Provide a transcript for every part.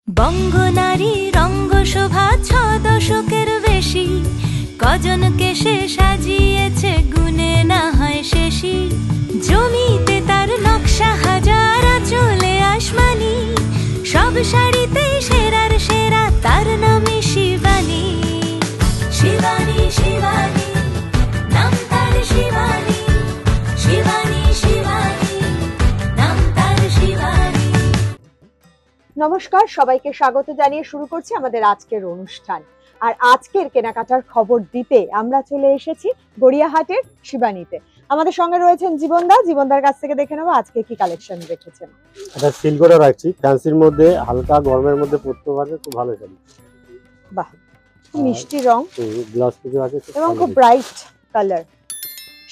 বঙ্গনারী রঙ্গশোভা ৬ দশকের বেশি, কজনকে সে সাজিয়েছে গুণে না হয় শেষই। জমিতে তার নকশা হাজার, চলে আসমানি, সব শাড়িতে সেরার সেরা, তার নামে শিবানী। শিবানী শিবানী নাম তার, শিবানী শিবানী শিবানী নাম তার, শিবানী। নমস্কার, সবাইকে স্বাগত জানিয়ে শুরু করছি আমাদের আজকের অনুষ্ঠান। আর আজকের কেনাকাটার খবর দিতে আমরা চলে এসেছি গড়িয়াহাটের শিবানীতে। আমাদের সঙ্গে রয়েছেন জীবনদা। জীবনদার কাছ থেকে দেখে নেবো আজকে কি কালেকশন রেখেছেন। এটা সিল করে রাখছি, ফ্যান্সির মধ্যে, হালকা গরমের মধ্যে পরতে পারবে, খুব ভালো শাড়ি। বাহ, খুব মিষ্টি রং, ব্লাউজ পিসও আছে এবং খুব ব্রাইট কালার।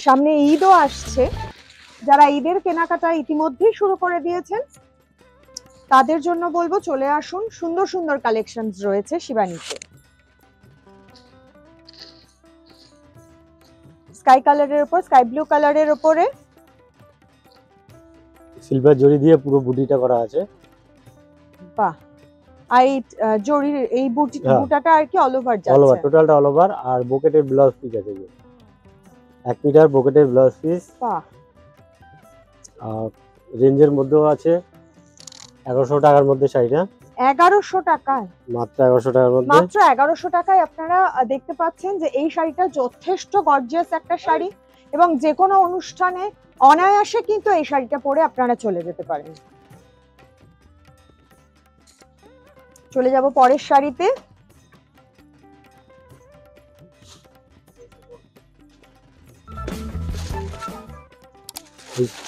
সামনে ঈদও আসছে, যারা ঈদের কেনাকাটা ইতিমধ্যেই শুরু করে দিয়েছেন তাদের জন্য বলবো চলে আসুন, সুন্দর সুন্দর কালেকশন রয়েছে শিবানীতে। স্কাই কালারের উপর, স্কাই ব্লু কালারের উপরে সিলভার জরি দিয়ে পুরো বুটিটা করা আছে। বাহ, আর এই জরির এই বুটাটা আর কি অল ওভার যাচ্ছে, অল ওভার, টোটালটা অল ওভার। আর বকেটের ব্লাউজ পিস আছে, 1 মিটার বকেটের ব্লাউজ পিস। বাহ, আর রেঞ্জের মধ্যেও আছে 1100 টাকার মধ্যে শাড়িটা। 1100 টাকায়, মাত্র 1100 টাকার মধ্যে, মাত্র 1100 টাকায় আপনারা দেখতে পাচ্ছেন যে এই শাড়িটা যথেষ্ট গর্জিয়াস একটা শাড়ি, এবং যে কোনো অনুষ্ঠানে অনায়াসে কিন্তু এই শাড়িটা পরে আপনারা চলে যেতে পারেন। চলে যাব পরের শাড়িতে।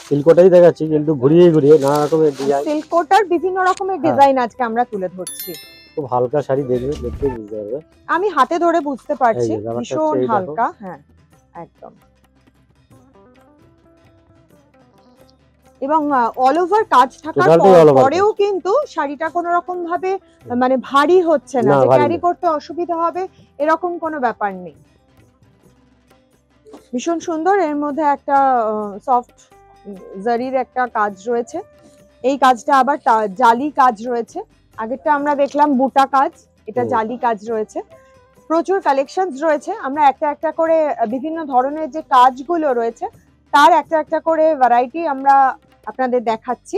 সিল্কটাই দেখাচ্ছি, কিন্তু ঘুরিয়ে ঘুরিয়ে নানা রকমের ডিজাইন। সিল্কোটার বিভিন্ন রকমের ডিজাইন আজকে আমরা তুলে ধরছি। খুব হালকা শাড়ি, দেখবে দেখতে বুঝতে পারবে। আমি হাতে ধরে বুঝতে পারছি, এই যে ব্যাপারটা ভীষণ হচ্ছে এই হালকা। হ্যাঁ, একদম। এবং অল ওভার কাজ থাকার পরেও কিন্তু শাড়িটা কোনো রকম ভাবে মানে ভারী হচ্ছে না, যে ক্যারি করতে অসুবিধা হবে এরকম কোনো ব্যাপার নেই। ভীষণ সুন্দর। এর মধ্যে একটা সফট জারির একটা কাজ রয়েছে, এই কাজটা আবার জালি কাজ রয়েছে। আগেরটা আমরা দেখলাম বুটা কাজ, এটা জালি কাজ রয়েছে। প্রচুর কালেকশনস রয়েছে, আমরা একটা একটা করে বিভিন্ন ধরনের যে কাজগুলো রয়েছে তার একটা একটা করে ভ্যারাইটি আমরা আপনাদের দেখাচ্ছি।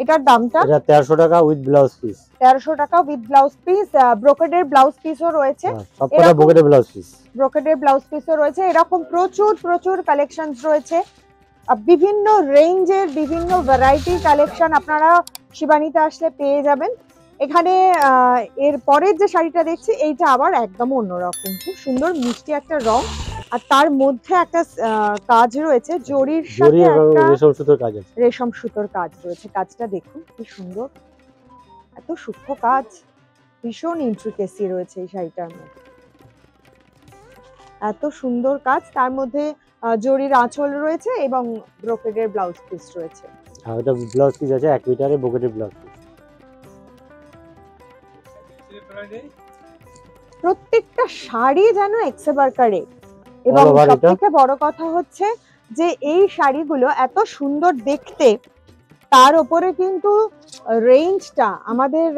এটার দামটা এটা 1300 টাকা উইথ ব্লাউজ পিস। 1300 টাকা উইথ ব্লাউজ পিস। ব্রোকেডের ব্লাউজ পিসও রয়েছে, সবকটা ব্রোকেডের ব্লাউজ পিস, ব্রোকেডের ব্লাউজ পিসও রয়েছে। এরকম প্রচুর প্রচুর কালেকশনস রয়েছে, বিভিন্ন রেঞ্জের বিভিন্ন ভ্যারাইটি কালেকশন আপনারা শিবানীতে আসলে পেয়ে যাবেন। এখানে এর পরের যে শাড়িটা দেখছি এইটা আবার একদম অন্যরকম, খুব সুন্দর মিষ্টি একটা রং, আর তার মধ্যে একটা কাজ রয়েছে জরির সাথে, একটা রেশম সুতোর কাজ আছে, রেশম সুতোর কাজ রয়েছে। কাজটা দেখুন কি সুন্দর, এত সূক্ষ্ম কাজ, ভীষণ ইন্ট্রিকেসি রয়েছে এই শাড়িটার মধ্যে, এত সুন্দর কাজ। তার মধ্যে জরির আঁচল রয়েছে এবং ব্রোকেডের ব্লাউজ পিস রয়েছে। আর এটা ব্লাউজ পিস আছে 1 মিটারের ব্রোকেডের ব্লাউজ পিস। প্রত্যেকটা শাড়ি যেন এক্সেবারকারে, এবং সবথেকে বড় কথা হচ্ছে যে এই শাড়িগুলো এত সুন্দর দেখতে, তার উপরে কিন্তু রেঞ্জটা আমাদের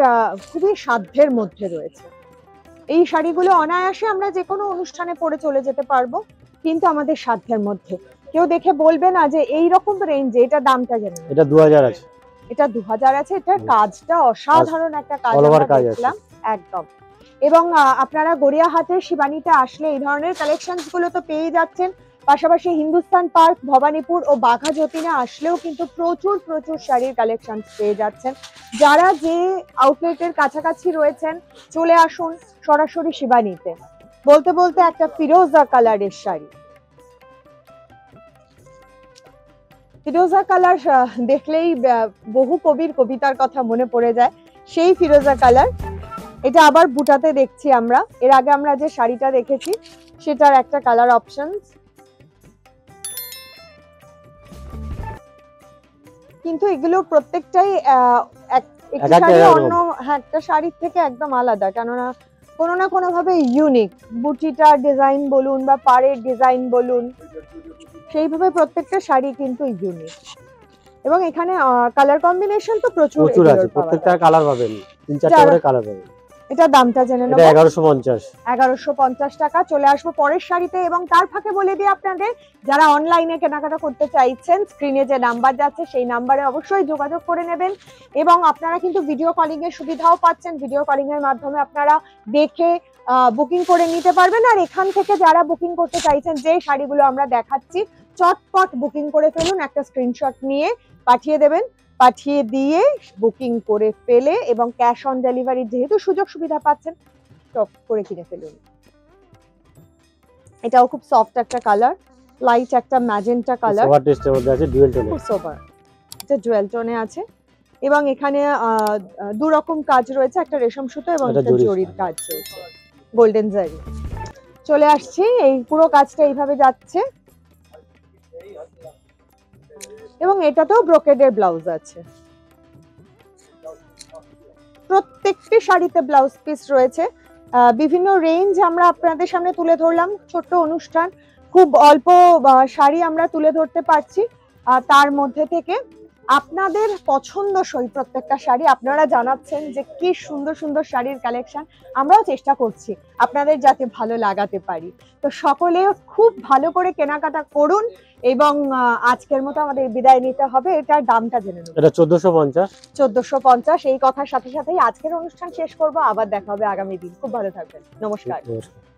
খুবই সাধ্যের মধ্যে রয়েছে। এই শাড়িগুলো অনায়াসে আমরা যে কোনো অনুষ্ঠানে পরে চলে যেতে পারবো, কিন্তু আমাদের সাধ্যের মধ্যে। কেউ দেখে বলবে না যে এই রকম রেঞ্জে এটা দামটা জানেন। এটা 2000 আছে, এটা 2000 আছে। এটার কাজটা অসাধারণ একটা কাজ আমরা দেখলাম, একদম। এবং আপনারা গড়িয়াহাটের শিবানীতে আসলে এই ধরনের কালেকশনস গুলো তো পেয়ে যাচ্ছেন, পাশাপাশি হিন্দুস্তান পার্ক, ভবানীপুর ও বাঘা যতীনে আসলেও কিন্তু প্রচুর প্রচুর শাড়ির কালেকশন পেয়ে যাচ্ছেন। যারা যে আউটলেটের কাছাকাছি রয়েছেন চলে আসুন সরাসরি শিবানীতে। বলতে বলতে একটা ফিরোজা কালারের শাড়ি, ফিরোজা কালার দেখলেই বহু কবির কবিতার কথা মনে পড়ে যায়, সেই ফিরোজা কালার। এটা আবার বুটাতে দেখছি আমরা, এর আগে আমরা যে শাড়িটা দেখেছি সেটার একটা কালার অপশন, কিন্তু এগুলো প্রত্যেকটাই একটা শাড়ির থেকে একদম আলাদা, কেননা কোনো না কোনো ভাবে ইউনিক। বুটিটার ডিজাইন বলুন বা পাড়ের ডিজাইন বলুন, সেইভাবে প্রত্যেকটা শাড়ি কিন্তু ইউনিক। এবং এখানে কালার কম্বিনেশন তো প্রচুর আছে, প্রত্যেকটা কালার পাবেন। 3-4টা করে কালার পাবেন। এটা দামটা জেনে নেব। এটা 1150। 1150 টাকা। চলে আসবো পরের শাড়িতে, এবং তার ফাঁকে বলে দিই আপনাদের, যারা অনলাইনে কেনাকাটা করতে চাইছেন, স্ক্রিনে যে নাম্বার যাচ্ছে সেই নাম্বারে অবশ্যই যোগাযোগ করে নেবেন। এবং আপনারা কিন্তু ভিডিও কলিং এর সুবিধাও পাচ্ছেন। ভিডিও কলিং এর মাধ্যমে আপনারা দেখে বুকিং করে নিতে পারবেন। আর এখান থেকে যারা বুকিং করতে চাইছেন, যে শাড়িগুলো আমরা দেখাচ্ছি, চটপট বুকিং করে ফেলুন, একটা স্ক্রিনশট নিয়ে পাঠিয়ে দেবেন। পাঠিয়ে দিয়ে বুকিং করে ফেলে এবং ক্যাশ অন ডেলিভারি যেহেতু সুযোগ সুবিধা পাচ্ছেন, টপ করে কিনে ফেলুন। এটাও খুব সফট একটা কালার, লাইট একটা ম্যাজেন্টা কালার, সোভার টেস্টের মধ্যে আছে, ডুয়েল টোনে। খুব সোবার। এটা জুয়েল টোনে আছে এবং এখানে দু রকম কাজ রয়েছে, একটা রেশম সুতো এবং একটা জরির কাজ রয়েছে, গোল্ডেন জারি। চলে আসছি, এই পুরো কাজটা এইভাবে যাচ্ছে এবং এটাতেও ব্রোকেডের ব্লাউজ আছে। প্রত্যেকটি শাড়িতে ব্লাউজ পিস রয়েছে। বিভিন্ন রেঞ্জ আমরা আপনাদের সামনে তুলে ধরলাম। ছোট্ট অনুষ্ঠান, খুব অল্প শাড়ি আমরা তুলে ধরতে পারছি। তার মধ্যে থেকে আপনাদের পছন্দসই প্রত্যেকটা শাড়ি আপনারা জানাচ্ছেন যে কি সুন্দর সুন্দর শাড়ির কালেকশন, আমরাও চেষ্টা করছি আপনাদের যাতে ভালো লাগাতে পারি। তো সকলে খুব ভালো করে কেনাকাটা করুন এবং আজকের মতো আমাদের বিদায় নিতে হবে। এটার দামটা জেনে নেব। এটা 1450। 1450। এই কথার সাথে সাথেই আজকের অনুষ্ঠান শেষ করব। আবার দেখা হবে আগামী দিন। খুব ভালো থাকবেন। নমস্কার। নমস্কার।